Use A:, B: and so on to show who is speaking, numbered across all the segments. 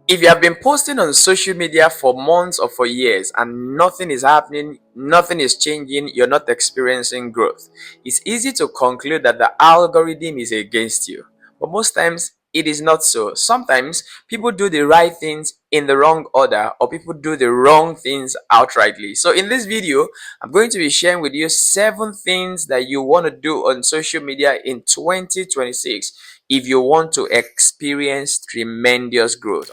A: If you have been posting on social media for months or for years and nothing is happening, nothing is changing, you're not experiencing growth, it's easy to conclude that the algorithm is against you. But most times, it is not so. Sometimes people do the right things in the wrong order, or people do the wrong things outrightly. So, in this video, I'm going to be sharing with you 7 things that you want to do on social media in 2026 if you want to experience tremendous growth.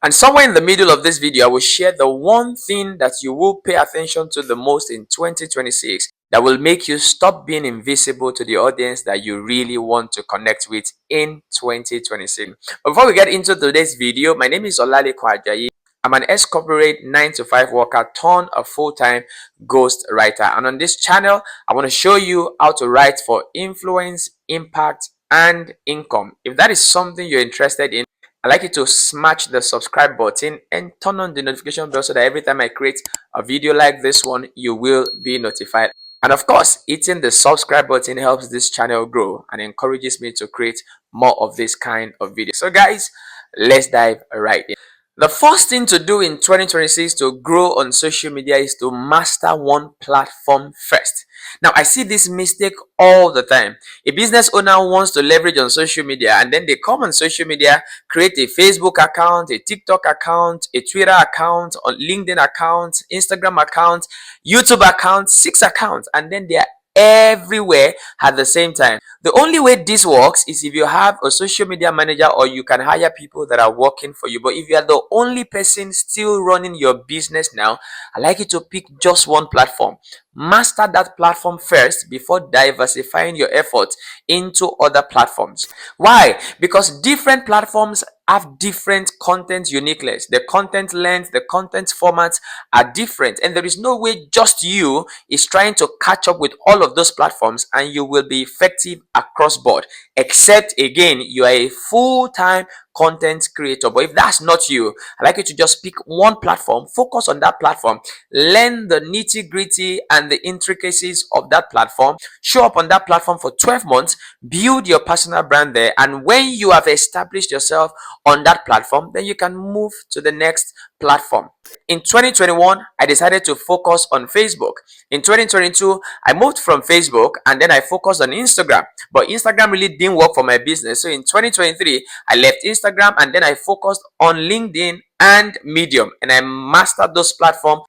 A: And somewhere in the middle of this video, I will share the one thing that you will pay attention to the most in 2026 that will make you stop being invisible to the audience that you really want to connect with in 2026. But before we get into today's video, my name is Olale Kwajayi. I'm an ex-corporate 9 to 5 worker turned a full-time ghost writer. And on this channel, I want to show you how to write for influence, impact, and income. If that is something you're interested in, I'd like you to smash the subscribe button and turn on the notification bell so that every time I create a video like this one, you will be notified. And of course, hitting the subscribe button helps this channel grow and encourages me to create more of this kind of videos. So guys, let's dive right in. The first thing to do in 2026 to grow on social media is to master one platform first. Now, I see this mistake all the time. A business owner wants to leverage on social media, and then they come on social media, create a Facebook account, a TikTok account, a Twitter account, a LinkedIn account, Instagram account, YouTube account, 6 accounts, and then they are everywhere at the same time. The only way this works is if you have a social media manager, or you can hire people that are working for you. But if you are the only person still running your business now, I like you to pick just one platform. Master that platform first before diversifying your efforts into other platforms. Why? Because different platforms have different content uniqueness. The content length, the content formats are different, and there is no way just you is trying to catch up with all of those platforms and you will be effective across board, except again you are a full-time content creator. But if that's not you, I like you to just pick one platform, focus on that platform, learn the nitty-gritty and the intricacies of that platform, show up on that platform for 12 months, build your personal brand there, and when you have established yourself on that platform, then you can move to the next platform. In 2021, I decided to focus on Facebook. In 2022, I moved from Facebook and then I focused on Instagram. But Instagram really didn't work for my business. So in 2023, I left Instagram and then I focused on LinkedIn and Medium, and I mastered those platforms.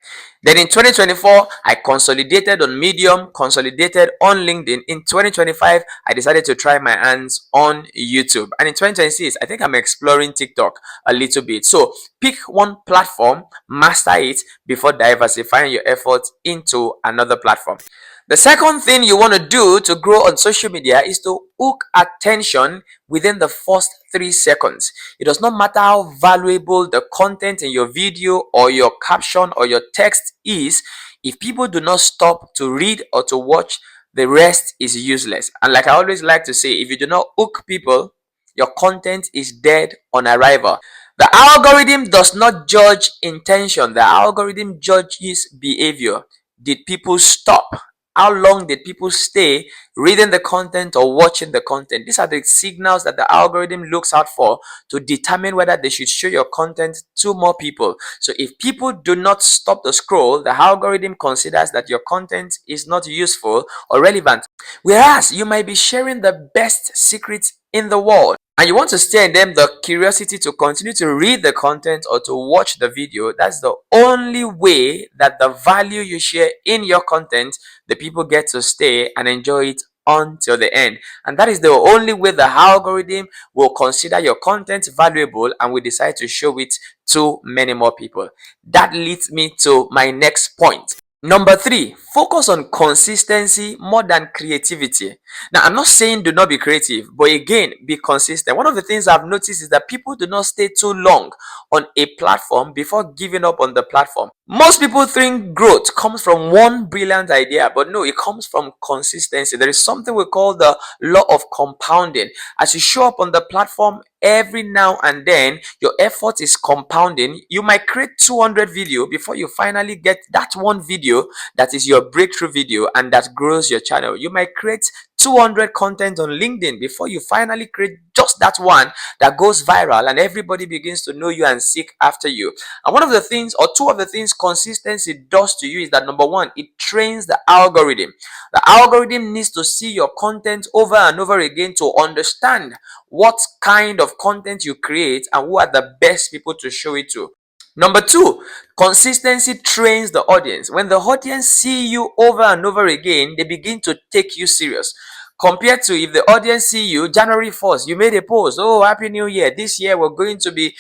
A: Then in 2024, I consolidated on Medium, consolidated on LinkedIn. In 2025, I decided to try my hands on YouTube. And in 2026, I think I'm exploring TikTok a little bit. So pick one platform, master it before diversifying your efforts into another platform. The second thing you want to do to grow on social media is to hook attention within the first 3 seconds. It does not matter how valuable the content in your video or your caption or your text is. If people do not stop to read or to watch, the rest is useless. And like I always like to say, if you do not hook people, your content is dead on arrival. The algorithm does not judge intention. The algorithm judges behavior. Did people stop? How long did people stay reading the content or watching the content? These are the signals that the algorithm looks out for to determine whether they should show your content to more people. So if people do not stop the scroll, the algorithm considers that your content is not useful or relevant. Whereas you might be sharing the best secrets in the world, and you want to stir in them the curiosity to continue to read the content or to watch the video. That's the only way that the value you share in your content, the people get to stay and enjoy it until the end. And that is the only way the algorithm will consider your content valuable and will decide to show it to many more people. That leads me to my next point. Number 3, focus on consistency more than creativity. Now, I'm not saying do not be creative, but again, be consistent. One of the things I've noticed is that people do not stay too long on a platform before giving up on the platform. Most people think growth comes from one brilliant idea, but no, it comes from consistency. There is something we call the law of compounding. As you show up on the platform every now and then, your effort is compounding. You might create 200 videos before you finally get that one video that is your breakthrough video and that grows your channel. You might create 200 content on LinkedIn before you finally create just that one that goes viral and everybody begins to know you and seek after you. And one of the things, or two of the things consistency does to you is that number one, it trains the algorithm. The algorithm needs to see your content over and over again to understand what kind of content you create and who are the best people to show it to. Number two, consistency trains the audience. When the audience see you over and over again, they begin to take you serious. Compared to if the audience see you January 1st, you made a post, oh, happy new year. This year we're going to be,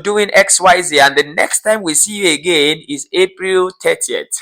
A: doing XYZ. And the next time we see you again is April 30th.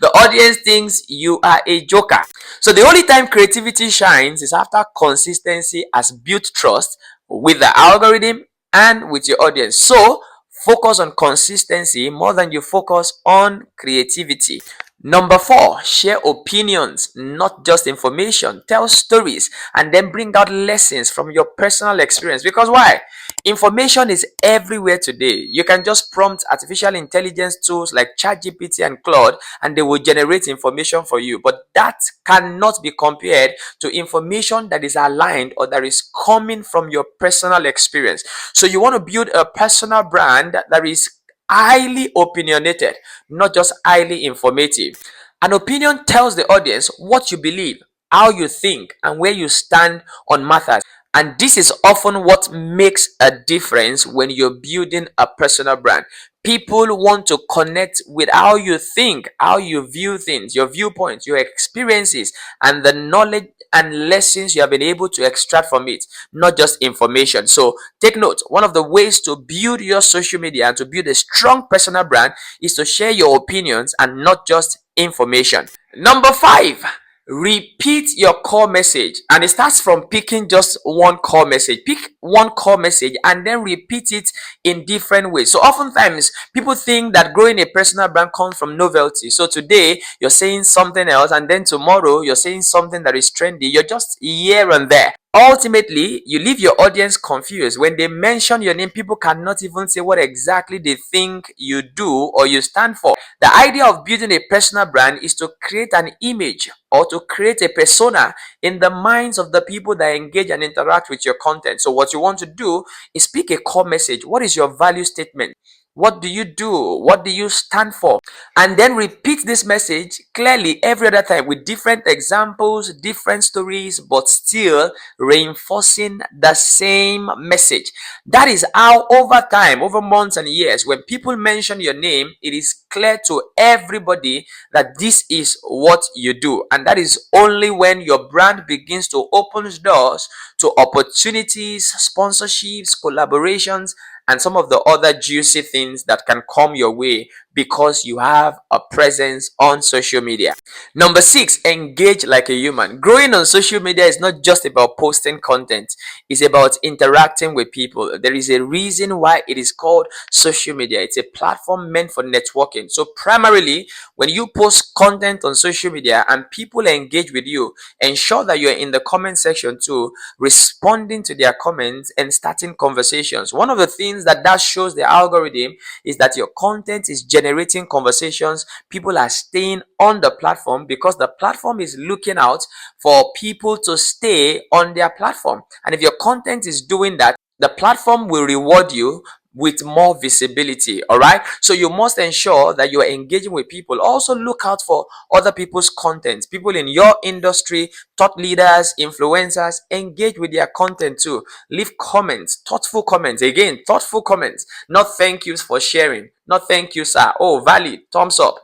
A: The audience thinks you are a joker. So the only time creativity shines is after consistency has built trust with the algorithm and with your audience. So focus on consistency more than you focus on creativity. Number four, share opinions, not just information. Tell stories and then bring out lessons from your personal experience. Because why? Information is everywhere today. You can just prompt artificial intelligence tools like ChatGPT and Claude, and they will generate information for you. But that cannot be compared to information that is aligned or that is coming from your personal experience. So you want to build a personal brand that is highly opinionated, not just highly informative. An opinion tells the audience what you believe, how you think, and where you stand on matters. And this is often what makes a difference when you're building a personal brand. People want to connect with how you think, how you view things, your viewpoints, your experiences, and the knowledge and lessons you have been able to extract from it, not just information. So take note, one of the ways to build your social media and to build a strong personal brand is to share your opinions and not just information. Number five, repeat your core message. And it starts from picking just one core message. Pick one core message and then repeat it in different ways. So oftentimes people think that growing a personal brand comes from novelty. So today you're saying something else, and then tomorrow you're saying something that is trendy. You're just here and there. Ultimately, you leave your audience confused. When they mention your name, people cannot even say what exactly they think you do or you stand for. The idea of building a personal brand is to create an image or to create a persona in the minds of the people that engage and interact with your content. So what you want to do is pick a core message. What is your value statement? What do you do? What do you stand for? And then repeat this message clearly every other time with different examples, different stories, but still reinforcing the same message. That is how over time, over months and years, when people mention your name, it is clear to everybody that this is what you do. And that is only when your brand begins to open doors to opportunities, sponsorships, collaborations, and some of the other juicy things that can come your way because you have a presence on social media. Number six, engage like a human. Growing on social media is not just about posting content, it's about interacting with people. There is a reason why it is called social media. It's a platform meant for networking. So primarily, when you post content on social media and people engage with you, ensure that you're in the comment section too, responding to their comments and starting conversations. One of the things that shows the algorithm is that your content is generating conversations. People are staying on the platform because the platform is looking out for people to stay on their platform. And if your content is doing that, the platform will reward you with more visibility. All right, so you must ensure that you are engaging with people. Also look out for other people's content, people in your industry, thought leaders, influencers. Engage with their content too. Leave comments, thoughtful comments. Again, thoughtful comments, not thank yous for sharing, not thank you sir, oh valid, thumbs up.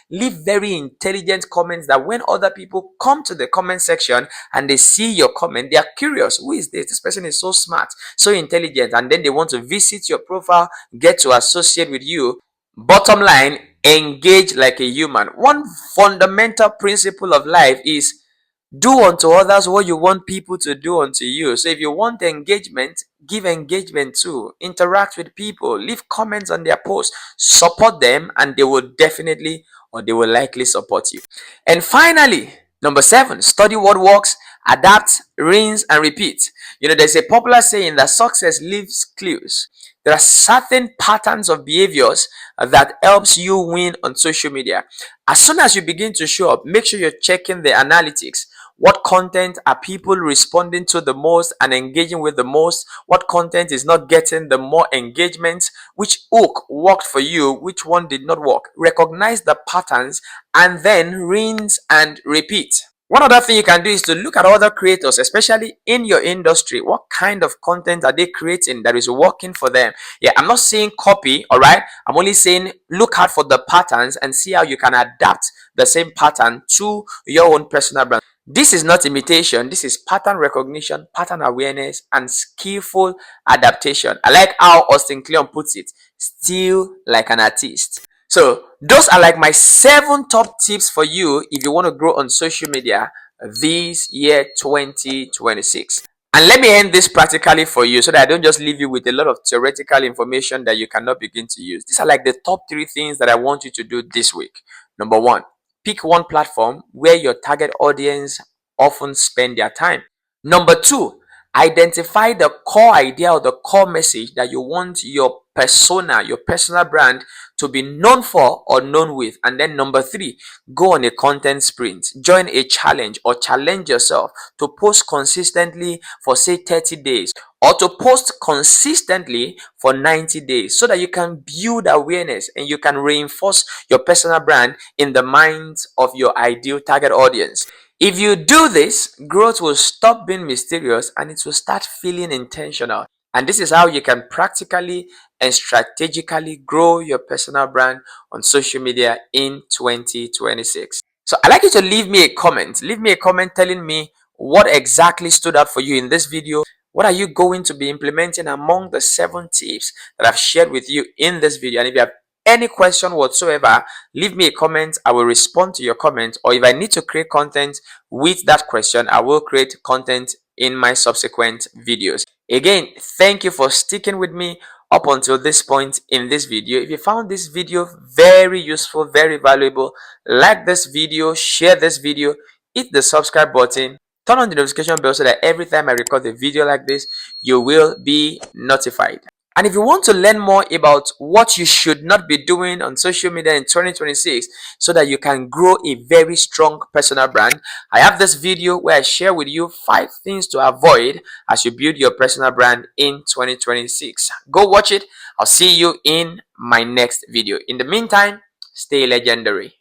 A: Leave very intelligent comments that when other people come to the comment section and they see your comment, they are curious. Who is this person is so smart, so intelligent, and then they want to visit your profile, get to associate with you. Bottom line, engage like a human. One fundamental principle of life is do unto others what you want people to do unto you. So if you want engagement, give engagement too. Interact with people, leave comments on their posts, support them, and they will definitely or they will likely support you. And finally, number seven, study what works, adapt, rinse, and repeat. There's a popular saying that success leaves clues. There are certain patterns of behaviors that helps you win on social media. As soon as you begin to show up, make sure you're checking the analytics. What content are people responding to the most and engaging with the most? What content is not getting the more engagement? Which hook worked for you? Which one did not work? Recognize the patterns and then rinse and repeat. One other thing you can do is to look at other creators, especially in your industry. What kind of content are they creating that is working for them? Yeah, I'm not saying copy, all right? I'm only saying look out for the patterns and see how you can adapt the same pattern to your own personal brand. This is not imitation, this is pattern recognition, pattern awareness, and skillful adaptation. I like how Austin Kleon puts it, still like an artist. So those are like my 7 top tips for you if you want to grow on social media this year 2026. And let me end this practically for you so that I don't just leave you with a lot of theoretical information that you cannot begin to use. These are like the top 3 things that I want you to do this week. Number 1, pick one platform where your target audience often spend their time. Number 2, identify the core idea or the core message that you want your persona, your personal brand to be known for or known with. And then number 3, go on a content sprint. Join a challenge or challenge yourself to post consistently for say 30 days or to post consistently for 90 days so that you can build awareness and you can reinforce your personal brand in the minds of your ideal target audience. If you do this, growth will stop being mysterious and it will start feeling intentional. And this is how you can practically and strategically grow your personal brand on social media in 2026. So I'd like you to leave me a comment. Leave me a comment telling me what exactly stood out for you in this video. What are you going to be implementing among the 7 tips that I've shared with you in this video? And if you have any question whatsoever, leave me a comment. I will respond to your comment. Or if I need to create content with that question, I will create content in my subsequent videos. Again, thank you for sticking with me up until this point in this video. If you found this video very useful, very valuable, like this video, share this video, hit the subscribe button, turn on the notification bell so that every time I record a video like this, you will be notified. And if you want to learn more about what you should not be doing on social media in 2026 so that you can grow a very strong personal brand, I have this video where I share with you 5 things to avoid as you build your personal brand in 2026. Go watch it. I'll see you in my next video. In the meantime, stay legendary.